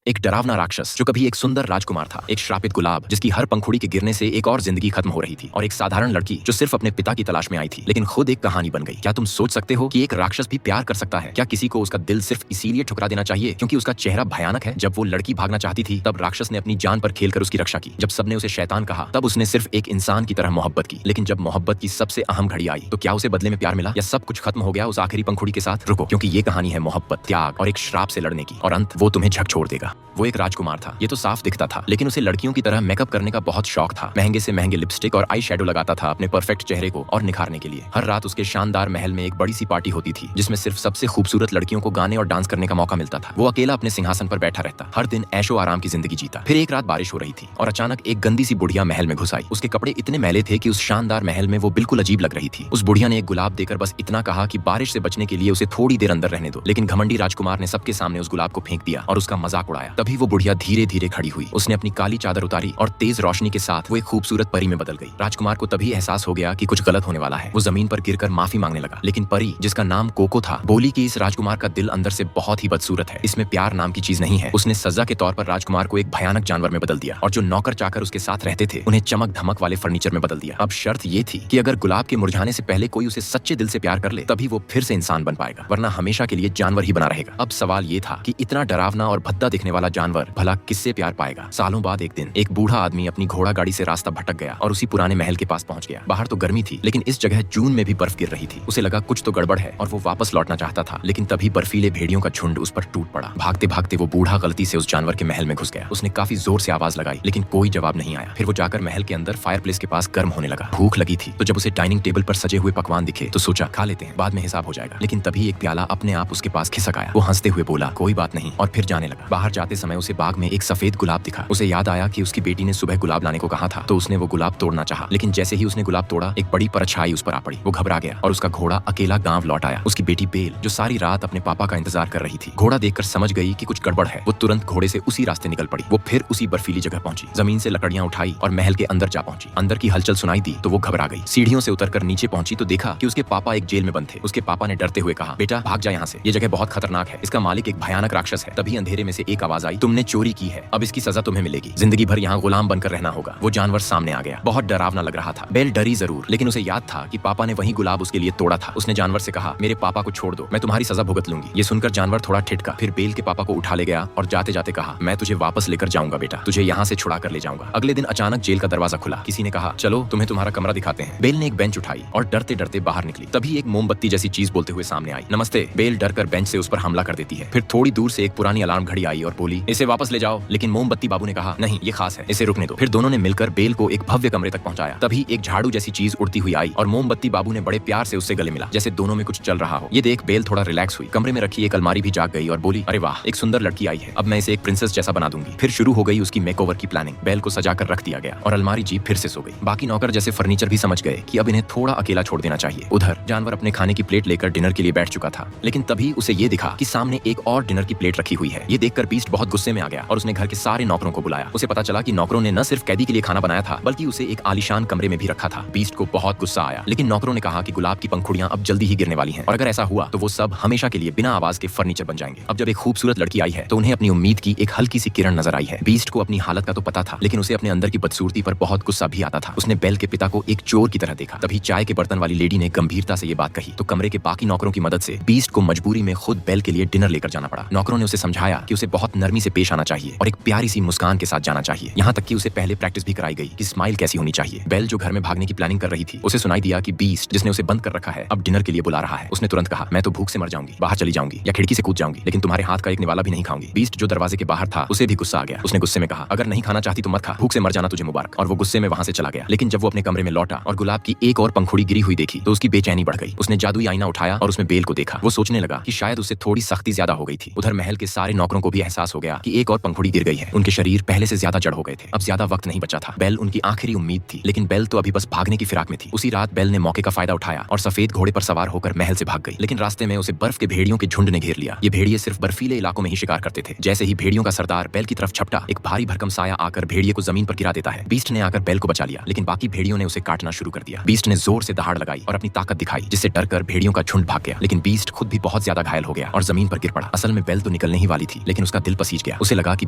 एक डरावना राक्षस जो कभी एक सुंदर राजकुमार था, एक श्रापित गुलाब जिसकी हर पंखुड़ी के गिरने से एक और जिंदगी खत्म हो रही थी, और एक साधारण लड़की जो सिर्फ अपने पिता की तलाश में आई थी लेकिन खुद एक कहानी बन गई। क्या तुम सोच सकते हो कि एक राक्षस भी प्यार कर सकता है? क्या किसी को उसका दिल सिर्फ इसीलिए ठुकरा देना चाहिए क्योंकि उसका चेहरा भयानक है? जब वो लड़की भागना चाहती थी तब राक्षस ने अपनी जान पर खेलकर उसकी रक्षा की। जब सबने उसे शैतान कहा तब उसने सिर्फ एक इंसान की तरह मोहब्बत की। लेकिन जब मोहब्बत की सबसे अहम घड़ी आई तो क्या उसे बदले में प्यार मिला, या सब कुछ खत्म हो गया उस आखिरी पंखुड़ी के साथ? रुको, क्योंकि ये कहानी है मोहब्बत, त्याग और एक श्राप से लड़ने की, और अंत वो तुम्हें झकझोर देगा। वो एक राजकुमार था, ये तो साफ दिखता था, लेकिन उसे लड़कियों की तरह मेकअप करने का बहुत शौक था। महंगे से महंगे लिपस्टिक और आई शेडो लगाता था अपने परफेक्ट चेहरे को और निखारने के लिए। हर रात उसके शानदार महल में एक बड़ी सी पार्टी होती थी जिसमें सिर्फ सबसे खूबसूरत लड़कियों को गाने और डांस करने का मौका मिलता था। वो अकेला अपने सिंहासन पर बैठा रहता, हर दिन ऐशो आराम की जिंदगी जीता। फिर एक रात बारिश हो रही थी और अचानक एक गंदी सी बुढ़िया महल में घुस आई। उसके कपड़े इतने मैले थे कि उस शानदार महल में वो बिल्कुल अजीब लग रही थी। उस बुढ़िया ने एक गुलाब देकर बस इतना कहा कि बारिश से बचने के लिए उसे थोड़ी देर अंदर रहने दो, लेकिन घमंडी राजकुमार ने सबके सामने उस गुलाब को फेंक दिया और उसका मजाक उड़ाया। तभी वो बुढ़िया धीरे धीरे खड़ी हुई, उसने अपनी काली चादर उतारी और तेज रोशनी के साथ वो एक खूबसूरत परी में बदल गई। राजकुमार को तभी एहसास हो गया कि कुछ गलत होने वाला है। वो जमीन पर गिरकर माफी मांगने लगा, लेकिन परी, जिसका नाम कोको था, बोली कि इस राजकुमार का दिल अंदर से बहुत ही बदसूरत है, इसमें प्यार नाम की चीज नहीं है। उसने सजा के तौर पर राजकुमार को एक भयानक जानवर में बदल दिया और जो नौकर चाकर उसके साथ रहते थे उन्हें चमक धमक वाले फर्नीचर में बदल दिया। अब शर्त ये थी कि अगर गुलाब के मुरझाने से पहले कोई उसे सच्चे दिल से प्यार कर ले तभी वो फिर से इंसान बन पाएगा, वरना हमेशा के लिए जानवर ही बना रहेगा। अब सवाल ये था कि इतना डरावना और भद्दा दिखने वाला जानवर भला किससे प्यार पाएगा? सालों बाद एक दिन एक बूढ़ा आदमी अपनी घोड़ा गाड़ी से रास्ता भटक गया और उसी पुराने महल के पास पहुंच गया। बाहर तो गर्मी थी, लेकिन इस जगह जून में भी बर्फ गिर रही थी। उसे लगा कुछ तो गड़बड़ है और वो वापस लौटना चाहता था, लेकिन तभी बर्फीले भेड़ियों का झुंड उस पर टूट पड़ा। भागते भागते वो बूढ़ा गलती से उस जानवर के महल में घुस गया। उसने काफी जोर से आवाज लगाई, लेकिन कोई जवाब नहीं आया। फिर वो जाकर महल के अंदर फायरप्लेस के पास गर्म होने लगा। भूख लगी थी तो जब उसे डाइनिंग टेबल पर सजे हुए पकवान दिखे तो सोचा खा लेते हैं, बाद में हिसाब हो जाएगा। लेकिन तभी एक प्याला अपने आप उसके पास खिसक आया। वो हंसते हुए बोला कोई बात नहीं, और फिर जाने लगा। बाहर जाते समय उसे बाग में एक सफेद गुलाब दिखा। उसे याद आया कि उसकी बेटी ने सुबह गुलाब लाने को कहा था, तो उसने वो गुलाब तोड़ना चाहा, लेकिन जैसे ही उसने गुलाब तोड़ा एक बड़ी परछाई उस पर आ पड़ी। वो घबरा गया और उसका घोड़ा अकेला गांव लौट आया। उसकी बेटी बेल, जो सारी रात अपने पापा का इंतजार कर रही थी, घोड़ा देखकर समझ गई कि कुछ गड़बड़ है। वो तुरंत घोड़े से उसी रास्ते निकल पड़ी। वो फिर उसी बर्फीली जगह पहुंची, जमीन से लकड़ियां उठाई और महल के अंदर जा पहुंची। अंदर की हलचल सुनाई दी तो वो घबरा गई। सीढ़ियों से उतरकर नीचे पहुंची तो देखा कि उसके पापा एक जेल में बंद थे। उसके पापा ने डरते हुए कहा बेटा भाग जा यहाँ से, ये जगह बहुत खतरनाक है, इसका मालिक एक भयानक राक्षस है। तभी अंधेरे में से एक आवाज आई, तुमने चोरी की है, अब इसकी सजा तुम्हें मिलेगी, जिंदगी भर यहाँ गुलाम बनकर रहना होगा। वो जानवर सामने आ गया। बहुत डरावना लग रहा था। बेल डरी जरूर, लेकिन उसे याद था कि पापा ने वही गुलाब उसके लिए तोड़ा था। उसने जानवर से कहा मेरे पापा को छोड़ दो, मैं तुम्हारी सजा भुगत लूंगी। ये सुनकर जानवर थोड़ा ठिठका, फिर बेल के पापा को उठा ले गया और जाते जाते कहा मैं तुझे वापस लेकर जाऊंगा बेटा, तुझे यहाँ से छुड़ा कर ले जाऊंगा। अगले दिन अचानक जेल का दरवाजा खुला। किसी ने कहा चलो तुम्हें तुम्हारा कमरा दिखाते हैं। बेल ने एक बेंच उठाई और डरते डरते बाहर निकली। तभी एक मोमबत्ती जैसी चीज बोलते हुए सामने आई। नमस्ते। बेल डरकर बेंच से उस पर हमला कर देती है। फिर थोड़ी दूर से एक पुरानी अलार्म घड़ी आई और बोली इसे वापस ले जाओ, लेकिन मोमबत्ती बाबू ने कहा नहीं ये खास है, इसे रुकने दो। फिर दोनों ने मिलकर बेल को एक भव्य कमरे तक पहुंचाया। तभी एक झाड़ू जैसी चीज उड़ती हुई आई और मोमबत्ती बाबू ने बड़े प्यार से उससे गले मिला, जैसे दोनों में कुछ चल रहा हो। ये देख बेल थोड़ा रिलैक्स हुई। कमरे में रखी एक अलमारी भी जाग गई और बोली अरे वाह, एक सुंदर लड़की आई है, अब मैं इसे एक प्रिंसेस जैसा बना दूंगी। फिर शुरू हो गई उसकी मेकओवर की प्लानिंग। बेल को सजाकर रख दिया गया और अलमारी जीप फिर से सो गई। बाकी नौकर जैसे फर्नीचर भी समझ गए कि अब इन्हें थोड़ा अकेला छोड़ देना चाहिए। उधर जानवर अपने खाने की प्लेट लेकर डिनर के लिए बैठ चुका था, लेकिन तभी उसे ये दिखा कि सामने एक और डिनर की प्लेट रखी हुई है। ये देखकर बीस्ट बहुत गुस्से में आ गया और उसने घर के सारे नौकरों को बुलाया। उसे पता चला कि नौकरों ने न सिर्फ कैदी के लिए खाना बनाया था बल्कि उसे एक आलीशान कमरे में भी रखा था। बीस्ट को बहुत गुस्सा आया, लेकिन नौकरों ने कहा कि गुलाब की पंखुड़ियां अब जल्दी ही गिरने वाली हैं और अगर ऐसा हुआ तो वो सब हमेशा के लिए बिना आवाज के फर्नीचर बन जाएंगे। अब जब एक खूबसूरत लड़की आई है तो उन्हें अपनी उम्मीद की एक हल्की सी किरण नजर आई है। बीस्ट को अपनी हालत का तो पता था, लेकिन उसे अपने अंदर की बदसूरती पर बहुत गुस्सा भी आता था। उसने बेल के पिता को एक चोर की तरह देखा। तभी चाय के बर्तन वाली लेडी ने गंभीरता से ये बात कही तो कमरे के बाकी नौकरों की मदद से बीस्ट को मजबूरी में खुद बेल के लिए डिनर लेकर जाना पड़ा। नौकरों ने उसे समझाया कि उसे बहुत नरमी से पेश आना चाहिए और एक प्यारी सी मुस्कान के साथ जाना चाहिए। यहाँ तक कि उसे पहले प्रैक्टिस भी कराई गई कि स्माइल कैसी होनी चाहिए। बेल जो घर में भागने की प्लानिंग कर रही थी, उसे सुनाई दिया कि बीस्ट, जिसने उसे बंद कर रखा है, अब डिनर के लिए बुला रहा है। उसने तुरंत कहा मैं तो भूख से मर जाऊंगी, बाहर चली जाऊंगी या खिड़की से कूद जाऊंगी, लेकिन तुम्हारे हाथ का एक निवाला भी नहीं खाऊंगी। बीस्ट जो दरवाजे के बाहर था उसे भी गुस्सा आ गया। उसने गुस्से में कहा अगर नहीं खाना चाहती तो मत खा, भूख से मर जाना तुझे मुबारक, और वो गुस्से में वहां से चला गया। लेकिन जब वो अपने कमरे में लौटा और गुलाब की एक और पंखुड़ी गिरी हुई देखी तो उसकी बेचैनी बढ़ गई। उसने जादुई आईना उठाया और उसमें बेल को देखा। वो सोचने लगा कि शायद उससे थोड़ी सख्ती ज्यादा हो गई थी। उधर महल के सारे नौकरों को भी एहसास हो गया कि एक और पंखुड़ी गिर गई है। उनके शरीर पहले से ज्यादा जड़ हो गए थे। अब ज्यादा वक्त नहीं बचा था। बेल उनकी आखिरी उम्मीद थी, लेकिन बेल तो अभी बस भागने की फिराक में थी। उसी रात बेल ने मौके का फायदा उठाया और सफेद घोड़े पर सवार होकर महल से भाग गई। लेकिन रास्ते में उसे बर्फ के भेड़ियों के झुंड ने घेर लिया। ये भेड़िए सिर्फ बर्फीले इलाकों में ही शिकार करते थे। जैसे ही भेड़ियों का सरदार बेल की तरफ छपटा, एक भारी भरकम साया आकर भेड़िए को जमीन पर गिरा देता है। बीस्ट ने आकर बेल को बचा लिया, लेकिन बाकी भेड़ियों ने उसे काटना शुरू कर दिया। बीस्ट ने जोर से दहाड़ लगाई और अपनी ताकत दिखाई, जिससे डरकर भेड़ियों का झुंड भाग गया। लेकिन बीस्ट खुद भी बहुत ज्यादा घायल हो गया और जमीन पर गिर पड़ा। असल में बेल तो निकलने ही वाली थी, लेकिन उसका दिल दिल पसीज गया। उसे लगा कि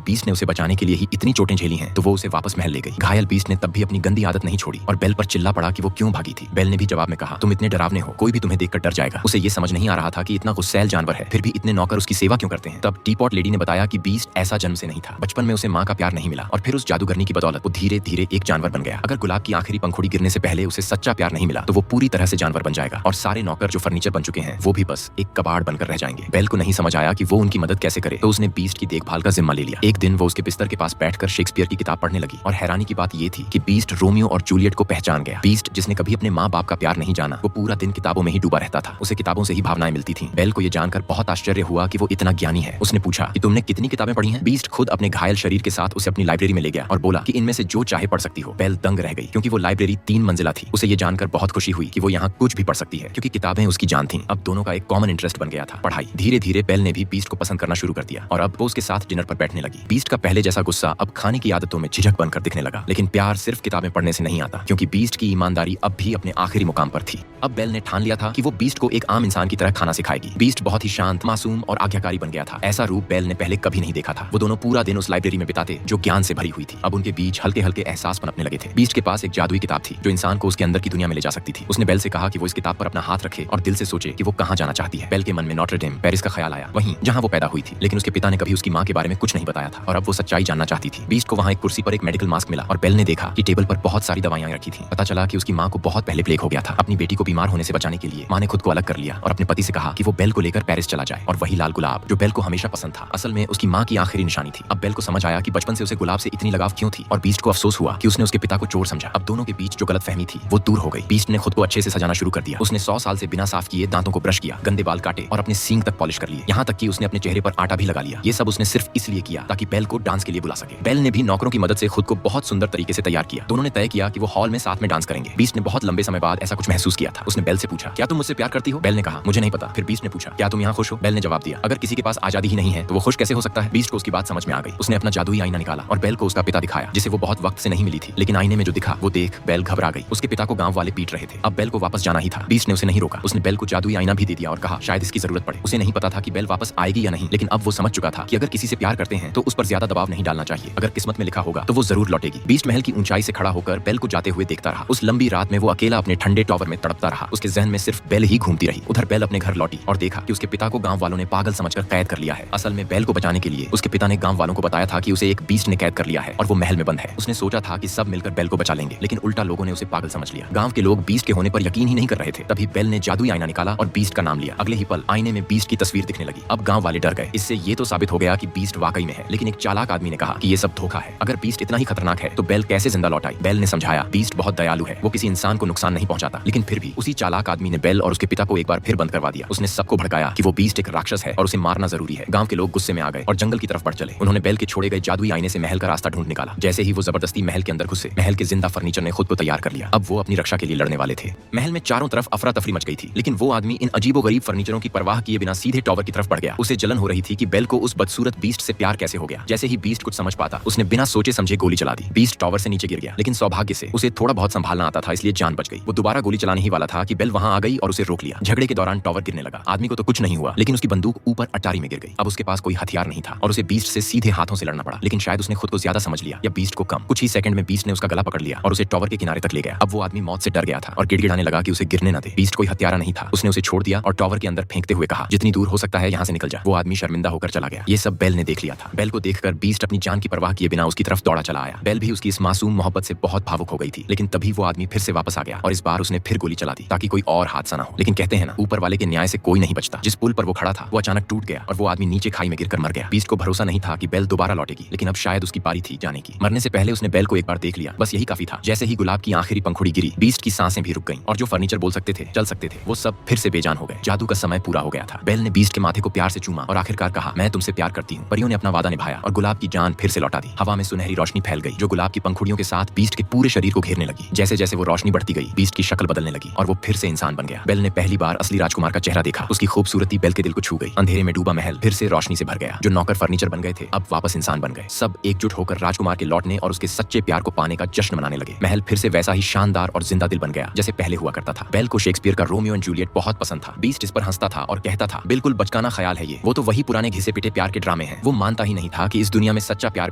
बीस्ट ने उसे बचाने के लिए ही इतनी चोटें झेली हैं, तो वो उसे वापस महल ले गई। घायल बीस्ट ने तब भी अपनी गंदी आदत नहीं छोड़ी और बेल पर चिल्ला पड़ा कि वो क्यों भागी थी। बेल ने भी जवाब में कहा, तुम इतने डरावने हो, कोई भी तुम्हें देखकर डर जाएगा। उसे ये समझ नहीं आ रहा था कि इतना गुस्सैल जानवर है, फिर भी इतने नौकर उसकी सेवा क्यों करते हैं। तब टीपॉट लेडी ने बताया कि बीस्ट ऐसा जन्म से नहीं था, बचपन में उसे माँ का प्यार नहीं मिला और फिर उस जादूगरनी की बदौलत वो धीरे धीरे एक जानवर बन गया। अगर गुलाब की आखिरी पंखुड़ी गिरने से पहले उसे सच्चा प्यार नहीं मिला तो वो पूरी तरह से जानवर बन जाएगा और सारे नौकर जो फर्नीचर बन चुके हैं वो भी बस एक कबाड़ बनकर रह जाएंगे। बेल को नहीं समझ आया कि वो उनकी मदद कैसे करे, तो उसने बीस्ट की देखभाल का जिम्मा ले लिया। एक दिन वो उसके बिस्तर के पास बैठकर शेक्सपियर की किताब पढ़ने लगी और हैरानी की बात ये थी कि बीस्ट रोमियो और जूलियट को पहचान गया। बीस्ट जिसने कभी अपने माँ बाप का प्यार नहीं जाना, वो पूरा दिन किताबों में ही डूबा रहता था। उसे किताबों से ही भावनाएं मिलती थीं। बेल को ये जानकर बहुत आश्चर्य हुआ कि वो इतना ज्ञानी है। उसने पूछा कि तुमने कितनी किताबें पढ़ी हैं? बीस्ट खुद अपने घायल शरीर के साथ उसे अपनी लाइब्रेरी में ले गया और बोला कि इनमें से जो चाहे पढ़ सकती हो। बेल दंग रह गई क्योंकि वो लाइब्रेरी 3 मंजिला थी। उसे ये जानकर बहुत खुशी हुई कि वो यहाँ कुछ भी पढ़ सकती है क्योंकि किताबें उसकी जान थीं। अब दोनों का एक कॉमन इंटरेस्ट बन गया था, पढ़ाई। धीरे धीरे बेल ने भी बीस्ट को पसंद करना शुरू कर दिया और अब वो उसके साथ डिनर पर बैठने लगी। बीस्ट का पहले जैसा गुस्सा अब खाने की आदतों में झिझक बनकर दिखने लगा। लेकिन प्यार सिर्फ किताबें पढ़ने से नहीं आता क्योंकि बीस्ट की ईमानदारी अब भी अपने आखिरी मुकाम पर थी। अब बेल ने ठान लिया था कि वो बीस्ट को एक आम इंसान की तरह खाना सिखाएगी। बीस्ट बहुत ही शांत, मासूम और आज्ञाकारी बन गया था। ऐसा रूप बेल ने पहले कभी नहीं देखा था। वो दोनों पूरा दिन उस लाइब्रेरी में बिताते जो ज्ञान से भरी हुई थी। अब उनके बीच हल्के हल्के एहसास पनपने लगे थे। बीस्ट के पास एक जादुई किताब थी जो इंसान को उसके अंदर की दुनिया में ले जा सकती थी। उसने बेल से कहा कि वो इस किताब पर अपना हाथ रखे और दिल से सोचे कि वो कहाँ जाना चाहती है। बेल के मन में नॉटर डेम, पेरिस का ख्याल आया, वहीं जहाँ वो पैदा हुई थी। लेकिन उसके पिता ने कभी उसकी माँ के बारे में कुछ नहीं बताया था और अब वो सच्चाई जानना चाहती थी। बीस्ट को वहाँ एक कुर्सी पर एक मेडिकल मास्क मिला और बेल ने देखा कि टेबल पर बहुत सारी दवाइयां रखी थी। पता चला कि उसकी माँ को बहुत पहले प्लेग हो गया था। अपनी बेटी को बीमार होने से बचाने के लिए माँ ने खुद को अलग कर लिया और अपने पति से कहा कि वो बेल को लेकर पेरिस चला जाए। और वही लाल गुलाब जो बेल को हमेशा पसंद था, असल में उसकी माँ की आखिरी निशानी थी। अब बेल को समझ आया कि बचपन से उसे गुलाब से इतनी लगाव क्यों थी और बीस्ट को अफसोस हुआ कि उसने उसके पिता को चोर समझा। अब दोनों के बीच जो गलतफहमी थी वो दूर हो गई। बीस्ट ने खुद को अच्छे से सजाना शुरू कर दिया। उसने 100 साल से बिना साफ किए दांतों को ब्रश किया, गंदे बाल काटे और अपने सींग तक पॉलिश कर लिए। यहाँ तक कि उसने अपने चेहरे पर आटा भी लगा लिया। ये सब उसने सिर्फ इसलिए किया ताकि बेल को डांस के लिए बुला सके। बेल ने भी नौकरों की मदद से खुद को बहुत सुंदर तरीके से तैयार किया। दोनों ने तय किया कि वो हॉल में साथ में डांस करेंगे। बीस्ट ने बहुत लंबे समय बाद ऐसा कुछ महसूस किया था। उसने बेल से पूछा, क्या तुम मुझसे प्यार करती हो? बेल ने कहा, मुझे नहीं पता। फिर बीस्ट ने पूछा, क्या तुम यहाँ खुश हो? बेल ने जवाब दिया, अगर किसी के पास आजादी ही नहीं है तो वो खुश कैसे हो सकता है? बीस्ट को उसकी बात समझ में आ गई। उसने अपना जादुई आईना निकाला और बेल को उसका पिता दिखाया जिसे वो बहुत वक्त से नहीं मिली थी। लेकिन आईने में जो दिखा वो देख बेल घबरा गई। उसके पिता को गांव वाले पीट रहे थे। अब बेल को वापस जाना ही था। बीस्ट ने उसे नहीं रोका। उसने बेल को जादुई आईना भी दे दिया और कहा शायद इसकी जरूरत पड़े। उसे नहीं पता था कि बेल वापस आएगी या नहीं, लेकिन अब वो समझ चुका था कि अगर किसी से प्यार करते हैं तो उस पर ज्यादा दबाव नहीं डालना चाहिए। अगर किस्मत में लिखा होगा तो वो जरूर लौटेगी। बीस्ट महल की ऊंचाई से खड़ा होकर बेल को जाते हुए देखता रहा। उस लंबी रात में वो अकेला अपने ठंडे टॉवर में तड़पता रहा। उसके जहन में सिर्फ बेल ही घूमती रही। उधर बेल अपने घर लौटी और देखा कि उसके पिता को गांव वालों ने पागल समझकर कैद कर लिया है। असल में बेल को बचाने के लिए उसके पिता ने गांव वालों को बताया था कि उसे एक बीस्ट ने कैद कर लिया है और वो महल में बंद है। उसने सोचा था कि सब मिलकर बेल को बचा लेंगे, लेकिन उल्टा लोगों ने उसे पागल समझ लिया। गांव के लोग बीस्ट के होने पर यकीन ही नहीं कर रहे थे। तभी बेल ने जादुई आईना निकाला और बीस्ट का नाम लिया। अगले ही पल आईने में बीस्ट की तस्वीर दिखने लगी। अब गांव वाले डर गए। इससे ये तो साबित हो गया कि बीस्ट वाकई में है, लेकिन एक चालाक आदमी ने कहा कि ये सब धोखा है। अगर बीस्ट इतना ही खतरनाक है तो बेल कैसे जिंदा लौट आई? बेल ने समझाया, बीस्ट बहुत दयालु है, वो किसी इंसान को नुकसान नहीं पहुंचाता। लेकिन फिर भी उसी चालाक आदमी ने बेल और उसके पिता को एक बार फिर बंद करवा दिया। उसने सबको भड़काया कि वो बीस्ट एक राक्षस है और उसे मारना जरूरी है। गांव के लोग गुस्से में आ गए और जंगल की तरफ बढ़ चले। उन्होंने बेल के छोड़े गए जादुई आईने से महल का रास्ता ढूंढ निकाला। जैसे ही वो जबरदस्ती महल के अंदर घुसे, महल के जिंदा फर्नीचर ने खुद को तैयार कर लिया। अब वो अपनी रक्षा के लिए लड़ने वाले थे। महल में चारों तरफ अफरा तफरी मच गई थी, लेकिन वो आदमी इन अजीबोगरीब फर्नीचरों की परवाह किए बिना सीधे टॉवर की तरफ बढ़ गया। उसे जलन हो रही थी कि बेल को उस बदसूरत बीस्ट से प्यार कैसे हो गया। जैसे ही बीस्ट कुछ समझ पाता, उसने बिना सोचे समझे गोली चला दी। बीस्ट टॉवर से नीचे गिर गया, लेकिन सौभाग्य से उसे थोड़ा बहुत संभालना आता था, इसलिए जान बच गई। वो दोबारा गोली चलाने ही वाला था कि बेल वहां आ गई और उसे रोक लिया। झगड़े के दौरान टॉवर गिरने लगा। आदमी को तो कुछ नहीं हुआ, लेकिन उसकी बंदूक ऊपर अटारी में गिर गई। अब उसके पास कोई हथियार नहीं था और उसे बीस्ट से सीधे हाथों से लड़ना पड़ा। लेकिन शायद उसने खुद को ज्यादा समझ लिया या बीस्ट को कम। कुछ ही सेकंड में बीस्ट ने उसका गला पकड़ लिया और उसे टॉवर के किनारे तक ले गया। अब वो आदमी मौत से डर गया था और गिड़गिड़ाने लगा कि उसे गिरने न दे। बीस्ट कोई हत्यारा नहीं था। उसने उसे छोड़ दिया और टॉवर के अंदर फेंकते हुए कहा, जितनी दूर हो सकता है यहाँ से निकल जा। वो आदमी शर्मिंदा होकर चला गया। ये सब बेल ने देख लिया था। बेल को देखकर बीस्ट अपनी जान की परवाह किए बिना उसकी तरफ दौड़ा चला आया। बेल भी उसकी इस मासूम मोहब्बत से बहुत भावुक हो गई थी। लेकिन तभी वो आदमी फिर से वापस आ गया और इस बार उसने फिर गोली चला दी ताकि कोई और हादसा ना हो। लेकिन कहते हैं ना, ऊपर वाले के न्याय से कोई नहीं बचता। जिस पुल पर वो खड़ा था वो अचानक टूट गया और वो आदमी नीचे खाई में गिरकर मर गया। बीस्ट को भरोसा नहीं था कि बेल दोबारा लौटेगी, लेकिन अब शायद उसकी बारी थी जाने की। मरने से पहले उसने बेल को एक बार देख लिया, बस यही काफी था। जैसे ही गुलाब की आखिरी पंखुड़ी गिरी, बीस्ट की सांसें भी रुक गईं और जो फर्नीचर बोल सकते थे, चल सकते थे, वो सब फिर से बेजान हो गए। जादू का समय पूरा हो गया था। बेल ने बीस्ट के माथे को प्यार से चूमा और आखिरकार कहा, मैं तुमसे प्यार करती हूँ। परियों ने अपना वादा निभाया और गुलाब की जान फिर से लौटा दी। हवा में सुनहरी रोशनी फैल गई जो गुलाब की पंखुड़ियों के साथ बीस्ट के पूरे शरीर को घेरने लगी। जैसे जैसे वो रोशनी बढ़ती गई, बीस्ट की शक्ल बदलने लगी और वो फिर से इंसान बन गया। बेल ने पहली बार असली राजकुमार का चेहरा देखा। उसकी खूबसूरती बेल के दिल को छू गई। अंधेरे में डूबा महल फिर से रोशनी से भर गया। जो नौकर फर्नीचर बन गए थे अब वापस इंसान बन गए। सब एकजुट होकर राजकुमार के लौटने और उसके सच्चे प्यार को पाने का जश्न मनाने लगे। महल फिर से वैसा ही शानदार और जिंदा दिल बन गया जैसे पहले हुआ करता था। बेल को शेक्सपियर का रोमियो एंड जूलियट बहुत पसंद था। बीस्ट इस पर हंसता था और कहता था, बिल्कुल बचकाना ख्याल है ये, वो तो वही पुराने घिसे पिटे प्यार के ड्रामे में है। वो मानता ही नहीं था कि इस दुनिया में सच्चा प्यार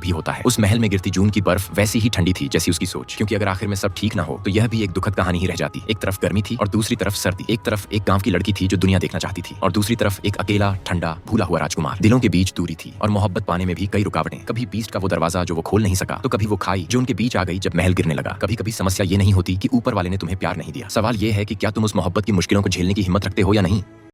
भी होता है। उस महल में गिरती जून की बर्फ वैसी ही ठंडी थी जैसी उसकी सोच, क्योंकि अगर आखिर में सब ठीक ना हो तो यह भी एक दुखद कहानी ही रह जाती। एक तरफ गर्मी थी और दूसरी तरफ सर्दी। एक तरफ एक गांव की लड़की थी जो दुनिया देखना चाहती थी और दूसरी तरफ एक अकेला, ठंडा, भूला हुआ राजकुमार। दिलों के बीच दूरी थी और मोहब्बत पाने में भी कई रुकावटें। कभी बीस्ट का वो दरवाजा जो वो खोल नहीं सका, तो कभी वो खाई जो उनके बीच आ गई जब महल गिरने लगा। कभी कभी समस्या ये नहीं होती कि ऊपर वाले ने तुम्हें प्यार नहीं दिया, सवाल ये है कि क्या तुम उस मोहब्बत की मुश्किलों को झेलने की हिम्मत रखते हो या नहीं।